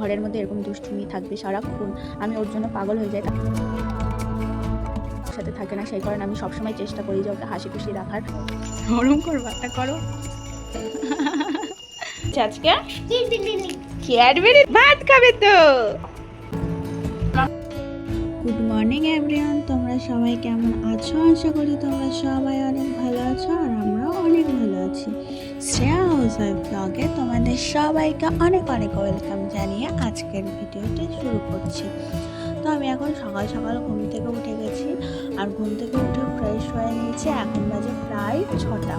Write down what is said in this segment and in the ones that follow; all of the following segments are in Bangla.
ঘরের মধ্যে এরকম দুষ্টুমি থাকবে সারাক্ষণ, আমি ওর জন্য পাগল হয়ে যাই, তার সাথে থাকে না। সেই কারণে আমি সবসময় চেষ্টা করি যে ওকে হাসি খুশি রাখার। গরম করবো একটা করো আজকে ক্যাডবেরি ভাত খাবে তো। গুড মর্নিং এভরিওয়ান, তোমরা সবাই কেমন আছো? আশা করি তোমরা সবাই অনেক ভালো আছো আর আমরাও অনেক ভালো আছি। শ্রেয়া হাউসওয়াইফ ব্লগে তোমাদের সবাইকে অনেক অনেক ওয়েলকাম জানিয়ে আজকের ভিডিওটি শুরু করছি। তো আমি এখন সকাল সকাল ঘুম থেকে উঠে গেছি আর ঘুম থেকে উঠে ফ্রেশ হয়ে নিয়েছি। এখন বাজে প্রায় 6টা।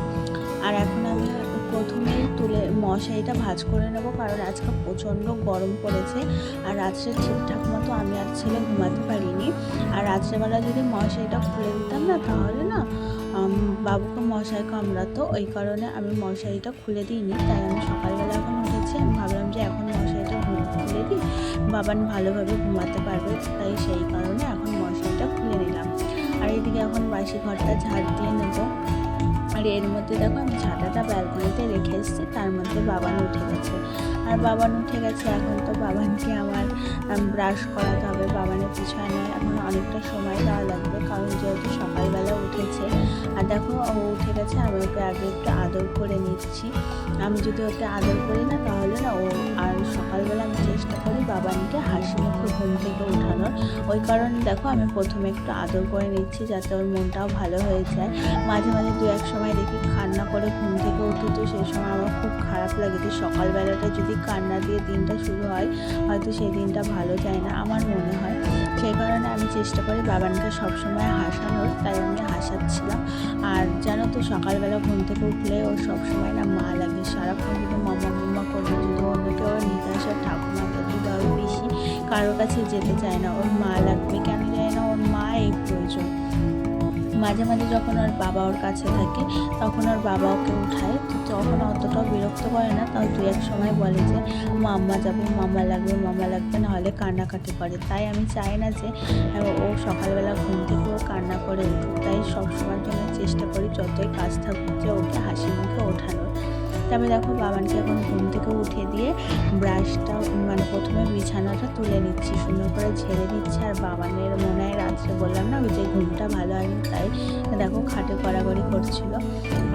আর এখন আমি প্রথমেই তুলে মশারিটা ভাঁজ করে নেব, কারণ আজকে প্রচণ্ড গরম পড়েছে আর রাত্রে ঠিকঠাক মতো আমি আর ছেলে ঘুমাতে পারিনি। আর রাত্রেবেলা যদি মশারিটা খুলে দিতাম না, তাহলে না বাবুকে মশাই কামড়াতো, ওই কারণে আমি মশারিটা খুলে দিইনি। তাই আমি সকালবেলা এখন উঠেছি, আমি ভাবলাম যে এখন মশারিটা খুলে দিই, বাবান ভালোভাবে ঘুমাতে পারবে, তাই সেই কারণে এখন মশারিটা খুলে নিলাম। আর এদিকে এখন বাসি ঘরটা ঝাড় দিয়ে নেবো। আর এর মধ্যে দেখো আমি ছাতাটা ব্যালকনিতে রেখে এসেছি, তার মধ্যে বাবান উঠে গেছে। আর বাবান উঠে গেছে, এখন তো বাবানকে আমার ব্রাশ করাতে হবে। বাবানের পিছনে এখন অনেকটা সময় দেওয়া লাগবে, কারণ যেহেতু সকালবেলা উঠেছে। আর দেখো ও উঠে গেছে, আমি ওকে আগে একটু আদর করে নিচ্ছি। আমি যদি ওকে আদর করি না, তাহলে না ও, আর সকালবেলা আমি চেষ্টা করি বাবানকে হাসি মুখে ঘুম থেকে ওঠানোর, ওই কারণে দেখো আমি প্রথমে একটু আদর করে নিচ্ছি, যাতে ওর মনটাও ভালো হয়ে যায়। মাঝে মাঝে দু এক সময় দেখি কান্না করে ঘুম থেকে উঠে, তো সেই সময় আমার খুব খারাপ লাগে যে সকালবেলাটা যদি কান্না দিয়ে দিনটা শুরু হয়, হয়তো সেই দিনটা ভালো যায় না, আমার মনে হয়। সেই কারণে আমি চেষ্টা করি বাবানকে সবসময় হাসানোর, তাই আমি হাসাচ্ছিলাম। আর জানো তো সকালবেলা ঘুম থেকে উঠলে ওর সবসময় না মা লাগে, সারাক্ষণ যদি মামা মামা করবে, যদি অন্য কেউ নিতে আসে, ঠাকুমা দাদু দাদু পিসি কারোর কাছে যেতে চায় না, ওর মা লাগবে, কেন যায় না, ওর মা এই প্রয়োজন। মাঝে মাঝে যখন ওর বাবা ওর কাছে থাকে, তখন ওর বাবা ওকে উঠায়, তো তখন অতটাও বিরক্ত করে না, তাও দু এক সময় বলে যে মাম্মা যাবো, মামা লাগবে, নাহলে কান্নাকাটি করে। তাই আমি চাই না যে ও সকালবেলা ঘুম থেকে ও কান্না করে উঠুক, তাই সবসময়ের জন্য চেষ্টা করি যতই কাজ থাকুক যে ওকে হাসি মুখে ওঠানোর। তবে দেখো বাবানকে এখন ঘুম থেকে উঠে দিয়ে ব্রাশটা, মানে প্রথমে বিছানাটা তুলে নিচ্ছি, সুন্দর করে ঝেড়ে দিচ্ছি। আর বাবানের মনে হয় রাত্রে বললাম না ওই যে ঘুমটা ভালো হয়নি, তাই দেখো খাটে গড়াগড়ি করছিল।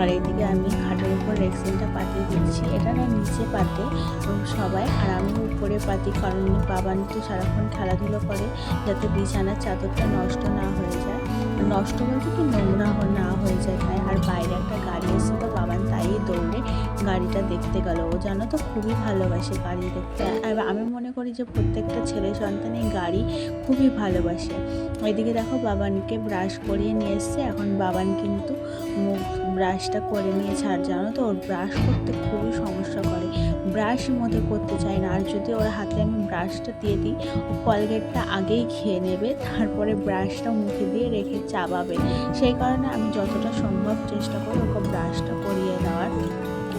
আর এইদিকে আমি খাটের উপর রেক্সিনটা পাতিয়ে দিচ্ছি, এটা না নিচে পাতে সবাই, আর আমি উপরে পাতি, কারণ বাবান তো সারাক্ষণ খেলাধুলো করে, যাতে বিছানার চাদরটা নষ্ট না হয়ে যায়, নষ্ট বলতে কি নোংরা না হয়ে যায় তাই। আর বাইরে একটা গাড়ি এসে তো বাবান তাই দৌড়ে গাড়িটা দেখতে গেল। ও জানো তো খুবই ভালোবাসে গাড়ি দেখতে, আর আমি মনে করি যে প্রত্যেকটা ছেলে সন্তানই গাড়ি খুবই ভালোবাসে। ওইদিকে দেখো বাবানকে ব্রাশ করিয়ে নিয়ে এসছে, এখন বাবান কিন্তু মুখ ব্রাশটা করে নিয়েছে। আর জানো তো ওর ব্রাশ করতে খুবই সমস্যা করে, ব্রাশের মধ্যে করতে চায় না। আর যদি ওর হাতে আমি ব্রাশটা দিয়ে দিই, ও কলগেটটা আগেই খেয়ে নেবে, তারপরে ব্রাশটা মুখে দিয়ে রেখে চাবাবে। সেই কারণে আমি যতটা সম্ভব চেষ্টা করি ওকে ব্রাশটা করিয়ে দেওয়ার,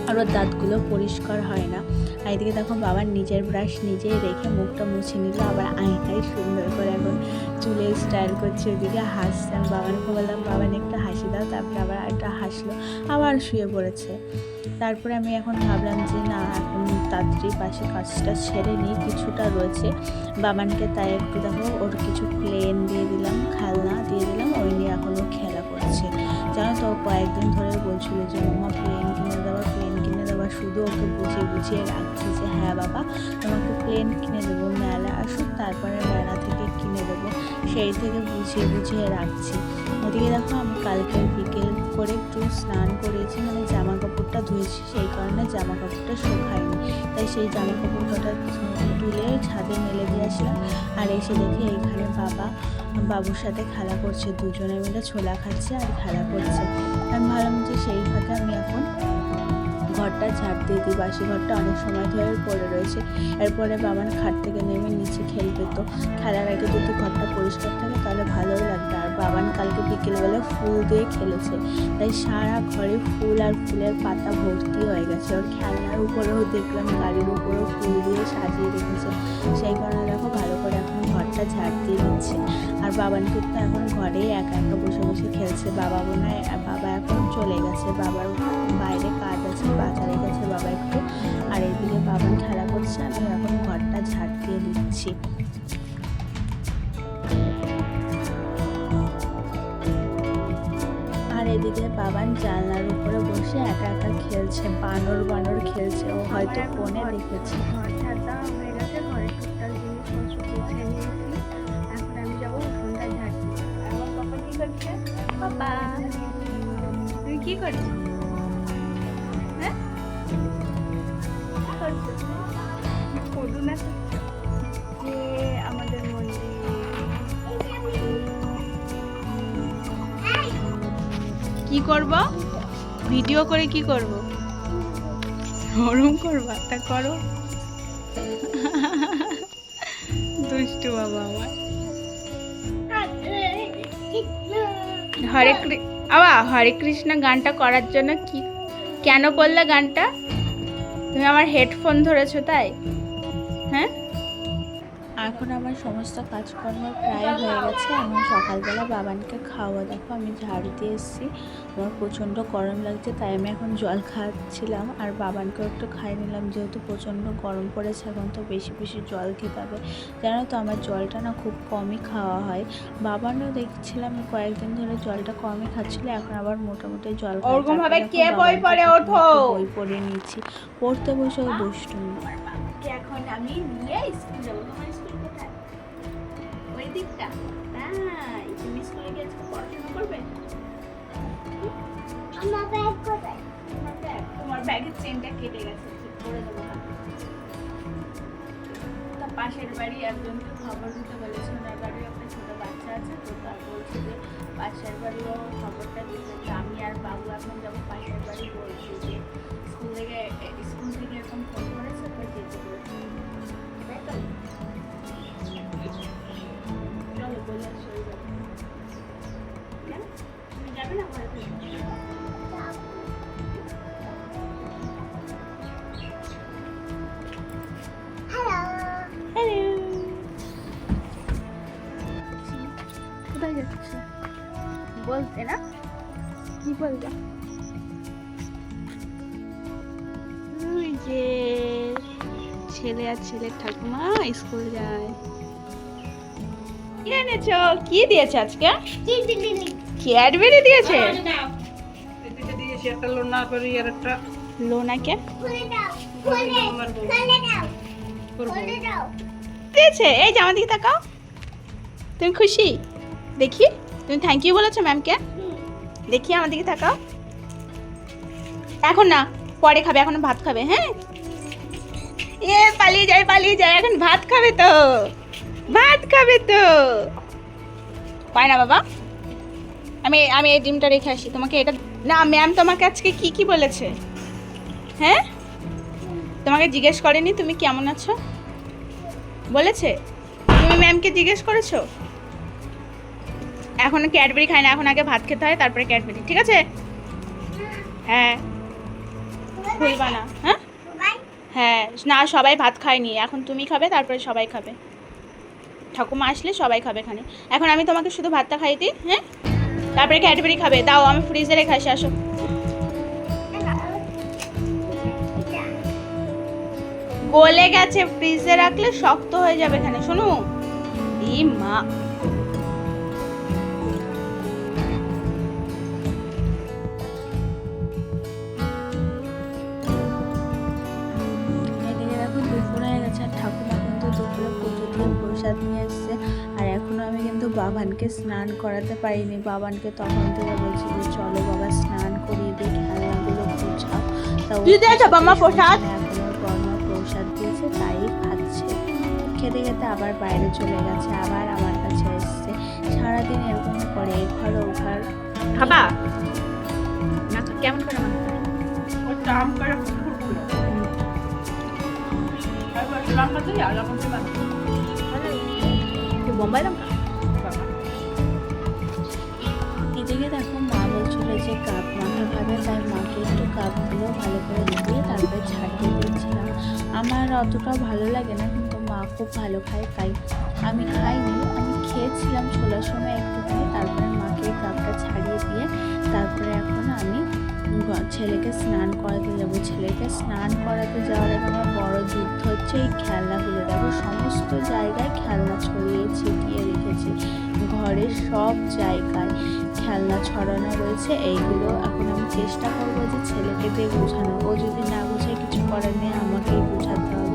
আর ওর দাঁতগুলো পরিষ্কার হয় না। আর এদিকে দেখো বাবার নিজের ব্রাশ নিজেই রেখে মুখটা মুছে নিল, আবার আয়নায় সুন্দর করে এখন চুলে স্টাইল করছে, ওইদিকে হাসছে। আমি বাবানকে বললাম বাবান একটু হাসি দাও, তারপরে আবার একটা হাসলো, আবার শুয়ে পড়েছে। তারপরে আমি এখন ভাবলাম যে না, এখন তাড়াতাড়ি পাশে কাজটা ছেড়ে নিই, কিছুটা রয়েছে বাবানকে, তাই একটু দেখো ওর কিছু প্লেন দিয়ে দিলাম, খেলনা দিয়ে দিলাম, ওই নিয়ে এখন ও খেলা করছে। জানো তো কয়েকদিন ধরে বলছিল যে মামা প্লেন কিনে দেওয়া, শুধু ওকে বুঝিয়ে রাখছি যে হ্যাঁ বাবা তোমাকে প্লেন কিনে দেবো, মেলা আসুক তারপরে মেলা থেকে কিনে দেবো, সেই থেকে বুঝিয়ে রাখছি। ওদিকে দেখো আমি কালকে বিকেল করে একটু স্নান করেছি, মানে জামা কাপড়টা ধুয়েছি, সেই কারণে জামা কাপড়টা শুকায়নি, তাই সেই জামা কাপড় কটা তুলে ছাদে মেলে দিয়ে আসলাম। আর এসে দেখি এইখানে বাবুর সাথে খেলা করছে, দুজনে মিলে ছোলা খাচ্ছে আর খেলা করছে। আমি ভাবলাম যে সেই ফাঁকে আমি এখন ঘরটা ঝাড় দিয়ে দিই, বাসি ঘরটা অনেক সময় ধরে পড়ে রয়েছে। এরপরে বাবান খাট থেকে নেমে নিচে খেলবে, তো খেলার আগে যদি ঘরটা পরিষ্কার থাকে তাহলে ভালোই লাগবে। আর বাবান কালকে বিকেলবেলা ফুল দিয়ে খেলেছে, তাই সারা ঘরে ফুল আর ফুলের পাতা ভর্তি হয়ে গেছে। ওর খেলনার উপরেও দেখলাম, গাড়ির উপরেও ফুল দিয়ে সাজিয়ে রেখেছে, সেই কারণে দেখো ভালো করে এখন ঘরটা ঝাড় দিয়ে দিচ্ছে। আর বাবান কিন্তু এখন ঘরেই একা একা বসে বসে খেলছে। বাবা এখন চলে গেছে, বাবার বাইরে কাজ আছে, বাজারে গেছে বাবা একটু। আর এইদিকে বাবান খেলা করছে, আমি এখন ঘরটা ঝাড় দিয়ে করছি। আর এদিকে বাবান জানলার উপরে বসে একা একা খেলছে, বানর বানর খেলছে। ও হয়তো ফোনে দেখেছে। ঘর ঝাড়া হয়ে গেছে, ঘরের টুকটাক জিনিসপত্র গুছিয়ে নিয়েছি। এখন আমি যাবো উঠোনটা ঝাড়তে। আমার পাপা কি করছে? পাপা তুই কি করছিস? হ্যাঁ করুন না যে আমাদের মন্দির। কি করব? ভিডিও করে কি করব? ওরম করবা? তা করো। দুষ্টু বাবা আমার। হরে কৃষ্ণ গানটা করার জন্য কি কেন করলে গানটা? তুমি আমার হেডফোন ধরেছো তাই? হ্যাঁ, এখন আমার সমস্ত কাজকর্ম প্রায় হয়ে গেছে। এখন সকালবেলা বাবানকে খাওয়া, দেখো আমি ঝাড়ু দিয়ে এসেছি। আমার প্রচণ্ড গরম লাগছে তাই আমি এখন জল খাচ্ছিলাম, আর বাবানকেও একটু খাইয়ে নিলাম যেহেতু প্রচণ্ড গরম পড়েছে। এখন তো বেশি বেশি জল খেতে হবে, জানো তো আমার জলটা না খুব কমই খাওয়া হয়। বাবানও দেখছিলাম কয়েকদিন ধরে জলটা কমই খাচ্ছিল, এখন আবার মোটামুটি জল ওরকম ভাবে কে বই পড়ে ওঠো? বই পড়ে নিচ্ছি, পড়তে বসেও দুষ্টুমি। এখন আমি নিয়ে স্কুল যাবো। তোমার স্কুল কোথায়? ওই দিকটা? তাই তুমি স্কুলে গিয়ে আজকে পড়াশোনা করবে? আমার ব্যাগ কোথায়? তোমার ব্যাগের চেনটা কেটে গেছে, ঠিক করে দেবো। তা পাশের বাড়ি একজনকে খবর দিতে বলেছে, ওনার বাড়ি একটা ছোট বাচ্চা আছে, তো তার বলছে যে পাশের বাড়িও খবরটা দিতে। আমি আর বাবু এখন যাবো পাশের বাড়ি, বলছি যে স্কুল থেকে এরকম ফোন করেছে, তো যেতে বলছি। তাই তো চলো বলে আসো। কেন তুমি যাবে না ঘরে থেকে? কোথায় যাচ্ছে বলতে না, কি বলবে? ওই যে ছেলে আর ছেলের ঠাকুমা স্কুল যায়। কি এনেছো? কি দিয়েছে আজকে? ক্যাডবেরি দিয়েছে। লোনাকে দিয়েছে। এই যে আমার দিকে তাকাও, তুমি খুশি? দেখি তুমি থ্যাংক ইউ বলেছো ম্যামকে। দেখি আমার দিকে তাকাও। এখন না, পরে খাবে, এখন ভাত খাবে। হ্যাঁ, এ পালিয়ে যায়, এখন ভাত খাবে তো, ভাত খাবে তো। পায় না বাবা, আমি এই ডিমটা রেখে আসি। তোমাকে এটা না, ম্যাম তোমাকে আজকে কি কি বলেছে? হ্যাঁ, তোমাকে জিজ্ঞেস করেনি তুমি কেমন আছো? বলেছে? তুমি ম্যামকে জিজ্ঞেস করেছো? এখন ক্যাডবেরি খায় না, এখন আগে ভাত খেতে হয় তারপরে ক্যাডবেরি, ঠিক আছে? হ্যাঁ, ভুলবা না। হ্যাঁ হ্যাঁ, না সবাই ভাত খায়নি, এখন তুমি খাবে তারপরে সবাই খাবে। ঠাকুমা আসলে সবাই খাবে এখানে। এখন আমি তোমাকে শুধু ভাতটা খাইয়ে দিই, হ্যাঁ, তারপরে ক্যাডবেরি খাবে। দাও আমি ফ্রিজে রেখে আসি, আসো। গলে গেছে, ফ্রিজে রাখলে শক্ত হয়ে যাবে এখানে। শোনো ই মা, ঠাকুমা কিন্তু দুপুরে পুজো দিয়ে প্রসাদ নিয়ে এসছে, আর এখনো আমি কিন্তু বাবানকে স্নান করাতে পারিনি। বাবানকে তখন থেকে বলছি যে চলো বাবা স্নান করিয়ে দিই, খেলনাগুলো গুছাও। তা বাবা প্রসাদ? এখন ওর বর্মা প্রসাদ দিয়েছে তাই খাচ্ছে। খেতে খেতে আবার বাইরে চলে গেছে, আবার আমার কাছে এসছে। সারাদিন এরকম করে এ ঘর ও ঘর। খাবা না? কেমন করে বোম্বাই লঙ্কা। এদিকে দেখো মা বলছিল যে কাপ মাখা খাবে, তাই মাকে একটু কাপগুলো ভালো করে ধুয়ে তারপরে ছাড়িয়ে দিয়েছিলাম। আমার অতটা ভালো লাগে না, কিন্তু মা খুব ভালো খায় তাই আমি খাইনি। আমি খেয়েছিলাম ছোলার সময় একটুখানি, তারপরে মাকে কাপটা ছাড়িয়ে দিয়ে তারপরে এখন আমি ছেলেকে স্নান করাতে যাব। ছেলেকে স্নান করাতে যাওয়ার আগে আমার বড় যুদ্ধ হচ্ছে এই খেলনাগুলো। দেখো সমস্ত জায়গায় খেলনা ছড়িয়ে ছিটিয়ে রেখেছি, ঘরের সব জায়গায় খেলনা ছড়ানো রয়েছে। এইগুলো এখন আমি চেষ্টা করবো যে ছেলেকে দিয়ে গোছানো। ও যদি না গোছায় কিছু করার নেই, আমাকেই গোছাতে হবে।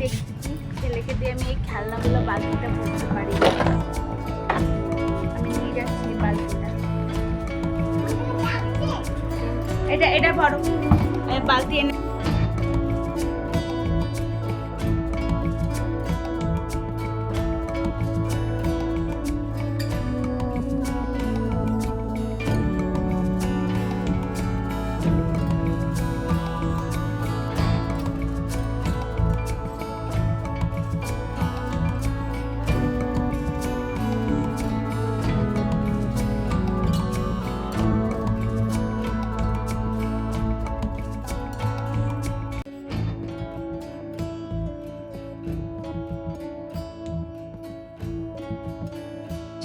দেখছি ছেলেকে দিয়ে আমি এই খেলনাগুলো বালতিটা ভরতে পারি। আমি নিয়ে যাচ্ছি বালতিটা। এটা বড় বালতি এনে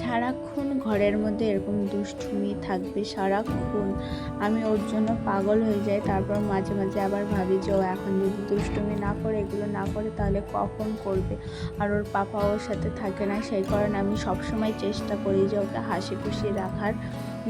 সারাক্ষণ ঘরের মধ্যে এরকম দুষ্টুমি থাকবে সারাক্ষণ। আমি ওর জন্য পাগল হয়ে যাই। তারপর মাঝে মাঝে আবার ভাবি যে ও এখন যদি দুষ্টুমি না করে, এগুলো না করে, তাহলে কখন করবে। আর ওর পাপা ওর সাথে থাকে না, সেই কারণে আমি সবসময় চেষ্টা করি যে ওকে হাসি খুশি রাখার।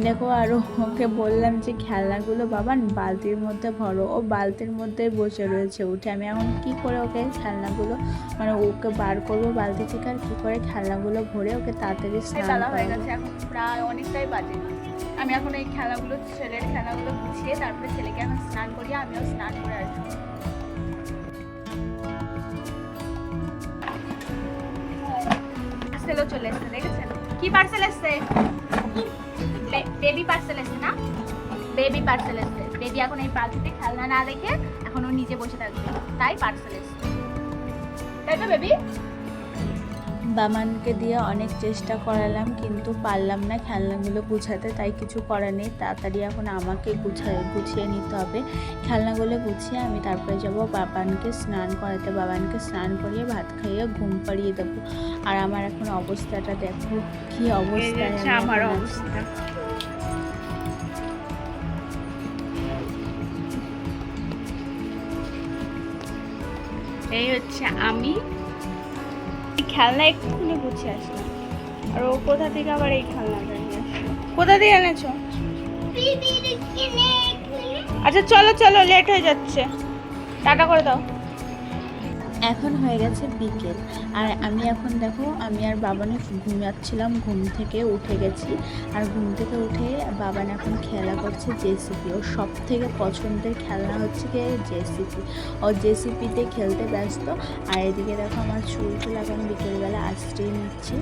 দেখো, আর ওকে বললাম যে খেলনাগুলো বাবা বালতির মধ্যে ভরো। ও বালতির মধ্যে বসে রয়েছে উঠে। আমি এখন কি করে ওকে খেলনাগুলো মানে ওকে বার করবো বালতি থেকে, আর কি করে খেলনাগুলো ভরে ওকে তাড়াতাড়ি স্নান বেলা হয়ে করাবো। গেছে, এখন প্রায় অনেকটাই বাজে। আমি এখন এই খেলাগুলো ছেলের খেলাগুলো গুছিয়ে তারপরে ছেলেকে এখন স্নান করিয়ে আমিও স্নান করে আসবো। পার্সেলও চলে এসছে, দেখেছেন? কি পার্সেল এসছে? বেবি পার্সেল এসছে না? বেবি পার্সেল এসছে। বেবি এখন এই বালতিতে খেলনা না দেখে এখন ও নিজে বসে থাকবে, তাই পার্সেল এসছে, তাই তো বেবি? বামানকে দিয়ে অনেক চেষ্টা করালাম কিন্তু পারলাম না খেলনাগুলো গুছাতে, তাই কিছু করার নেই। তাড়াতাড়ি এখন আমাকে গুছিয়ে নিতে হবে। খেলনাগুলো গুছিয়ে আমি তারপরে যাব বাবানকে স্নান করাতে। বাবানকে স্নান করিয়ে ভাত খাইয়ে ঘুম পাড়িয়ে দেবো। আর আমার এখন অবস্থাটা দেখো কি অবস্থা। আমার অবস্থা এই হচ্ছে আমি খেলনা এক্ষুনি গুছিয়ে আসলাম, আর ও কোথা থেকে আবার এই খেলনাটা নিয়ে আসলো? কোথা থেকে এনেছো? আচ্ছা চলো চলো, লেট হয়ে যাচ্ছে, টাটা করে দাও। এখন হয়ে গেছে বিকেল, আর আমি এখন দেখো আমি আর বাবানে ঘুমাচ্ছিলাম, ঘুম থেকে উঠে গেছি। আর ঘুম থেকে উঠে বাবান এখন খেলা করছে জেসিপি। ওর সব থেকে পছন্দের খেলনা হচ্ছে কি জেসিপি। ও জেসিপিতে খেলতে ব্যস্ত। আর এদিকে দেখো আমার চুল এখন বিকেলবেলা আশ্রয় নিচ্ছি।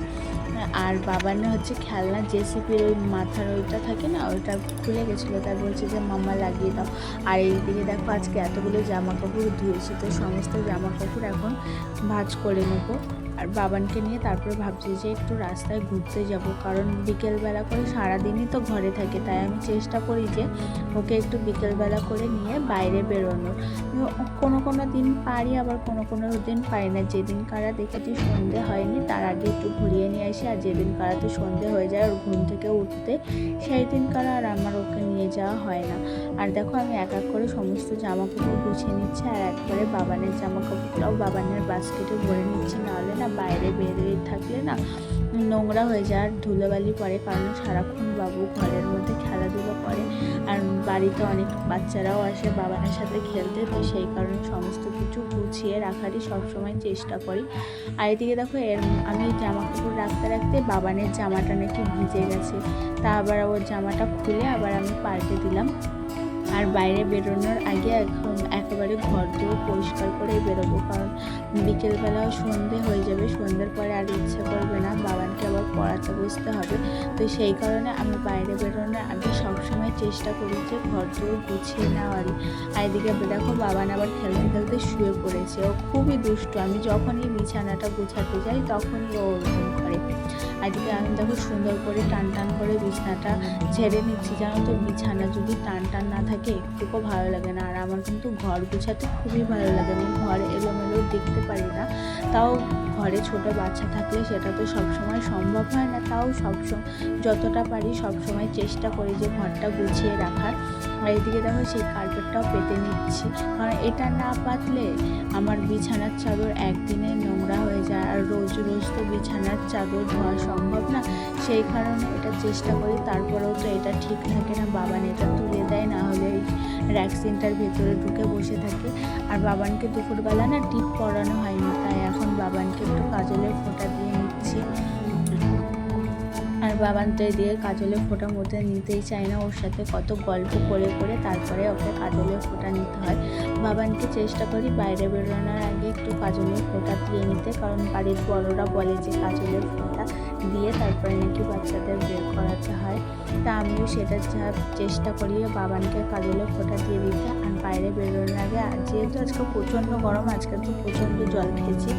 আর বাবানে হচ্ছে খেলনা জেসিপির ওই মাথার ওইটা থাকে না, ওইটা খুলে গেছিলো, তাই বলছে যে মাম্মা লাগিয়ে দাও। আর এইদিকে দেখো আজকে এতগুলো জামা কাপড় ধুয়েছি, তো সমস্ত জামা কাপড় এখন ভাঁজ করে নেবো। আর বাবানকে নিয়ে তারপরে ভাবছি যে একটু রাস্তায় ঘুরতে যাব, কারণ বিকেলবেলা করে সারাদিনই তো ঘরে থাকে, তাই আমি চেষ্টা করি যে ওকে একটু বিকেলবেলা করে নিয়ে বাইরে বেরোনোর। কোনো দিন পারি, আবার কোনো দিন পারি না। যেদিন কারা দেখেছি সন্ধে হয়নি তার আগে একটু ঘুরিয়ে নিয়ে আসি, আর যেদিন কারা তো সন্ধে হয়ে যায় ওর ঘুম থেকে উঠতে, সেই দিন কারা আর আমার ওকে নিয়ে যাওয়া হয় না। আর দেখো আমি এক এক করে সমস্ত জামা কাপড় গুছিয়ে নিচ্ছি, আর একবারে বাবানের জামা কাপড়টাও বাবানের বাস্কেটে ভরে নিচ্ছি, নাহলে না বাইরে বেরিয়ে থাকলে না নোংরা হয়ে যায় আর ধুলোবালি পড়ে, কারণ সারাক্ষণ বাবু ঘরের মধ্যে খেলাধুলো করে। আর বাড়িতে অনেক বাচ্চারাও আসে বাবানের সাথে খেলতে, তো সেই কারণে সমস্ত কিছু গুছিয়ে রাখারই সবসময় চেষ্টা করি। আর এদিকে দেখো আমি জামা কাপড় রাখতে রাখতে বাবানের জামাটা নাকি ভিজে গেছে, তা আবার ওর জামাটা খুলে আবার আমি পাল্টে দিলাম। আর বাইরে বেরোনোর আগে একেবারে ঘর দুয়ার পরিষ্কার করেই বেরোবো, কারণ বিকেলবেলা সন্ধে হয়ে যাবে, সন্ধ্যের পরে আর ইচ্ছা করবে না, বাবানকে আবার পড়াতে বসতে হবে। তো সেই কারণে আমি বাইরে বেরোনোর আগে সবসময় চেষ্টা করি যে ঘর দুয়ার গুছিয়ে নেওয়ারই। আর এদিকে দেখো বাবান আবার খেলতে খেলতে শুয়ে পড়েছে। ও খুবই দুষ্টু, আমি যখনই বিছানাটা গুছাতে যাই তখনই ও ওরকম করে। আজকে আমি দেখো সুন্দর করে টান টান করে বিছানাটা ঝেড়ে নিচ্ছি। জানো তো বিছানা যদি টান টান না থাকে একটুকু ভালো লাগে না। আর আমার কিন্তু ঘর গুছাতে খুবই ভালো লাগে, আমি ঘর এলোমেলো দেখতে পারি না। তাও ঘরে ছোট বাচ্চা থাকলে সেটা তো সবসময় সম্ভব হয় না, তাও সবসময় যতটা পারি সবসময় চেষ্টা করি যে ঘরটা গুছিয়ে রাখার। আর এদিকে দেখো সেই কার্পেটটাও পেতে নিচ্ছি, কারণ এটা না পাতলে আমার বিছানার চাদর একদিনে নোংরা হয়ে যায়, আর রোজ রোজ তো বিছানার চাদর ধোয়া সম্ভব না। সেই কারণে এটা চেষ্টা করি, তারপরেও তো এটা ঠিক থাকে না। বাবান এটা তুলে দেয়, না হলে ওই ভ্যাকসিনটার ভেতরে ঢুকে বসে থাকে। আর বাবানকে দুপুরবেলা না টিপ পরানো হয়নি, তাই এখন বাবানকে একটু কাজলের ফোঁটা দিয়ে নিচ্ছি। আর বাবান তো দিয়ে কাজলের ফোঁটা মধ্যে নিতেই চায় না, ওর সাথে কত গল্প করে করে তারপরে ওকে কাজলের ফোঁটা নিতে হয়। বাবানকে চেষ্টা করি বাইরে বেরোনোর আগে একটু কাজলের ফোঁটা দিয়ে নিতে, কারণ বাড়ির বড়রা বলে যে কাজলের ফোঁটা দিয়ে তারপরে নাকি বাচ্চাদের বের করাতে হয়। তা আমিও সেটা চেষ্টা করি বাবানকে কাজলের ফোঁটা দিয়ে দিতে। আর বাইরে বেরোনোর আগে, যেহেতু আজকে প্রচণ্ড গরম, আজকে তো প্রচণ্ড জল খেয়েছি,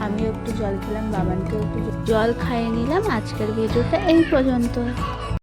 আমিও একটু জল খেলাম, বাবানকেও একটু জল খাইয়ে নিলাম। আজকের ভিডিওটা এই পর্যন্ত।